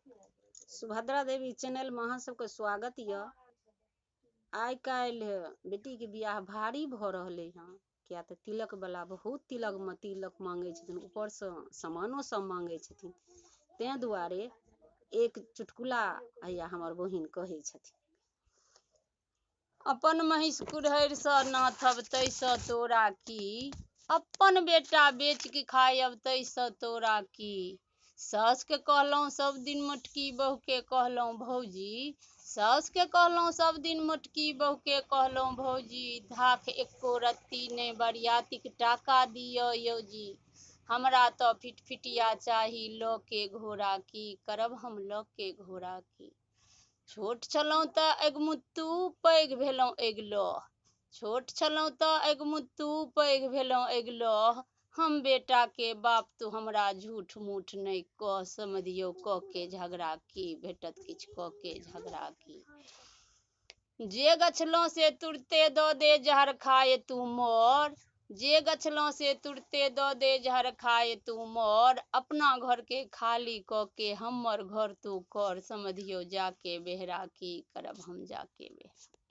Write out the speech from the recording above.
सुभद्रा देवी channel में अहाँ सबके स्वागत य। आइ काल्हि बेटी के बियाह भारी भ रहले हैं, किया तऽ तिलक वाला बहुत तिलक मांगे छथिन, ऊपर से सामानो सब मांगे छथिन। तैं दुआरे एक चुटकुला हैया हमर बहिन कहै छथिन। अपन महिष कुढ़ैर सँ नाथब तैसँ तोरा की, अपन बेटा बेच के खायब तैसँ तोरा की। सास के कहलहुँ सब दिन मोटकी, बहू के कहलहुँ भौजी। सास के कहलहुँ सब दिन मोटकी, बहू के कहलहुँ भौजी। धाख एको रत्ती नहि बरियातीक टाका दिअ यौजी। हमरा तऽ फिटफिटिया चाही लऽ के घोड़ा की, करब हम लऽ के घोड़ा की। छोट छलहुँ तऽ अगमुत्तू, पैघ भेलहुँ अगिलह। छोट छलहुँ तऽ अगमुत्तू, पैघ भेलहुँ अगिलह। हम बेटा के बाप तू हमरा झूठ मूठ नहि कह, समधियौ कऽ के झगड़ा की, भेटत किछु कऽ के झगड़ा की। जे गछलहुँ से तुरते दऽ दे जहर खाए तू मर। जे गछलहुँ से तुरते दऽ दे जहर खाए तू मर। अपना घर के खाली कऽ के हमर घर तू कर, समधियौ जाके बेहरा की, करब हम जाके बेहरा।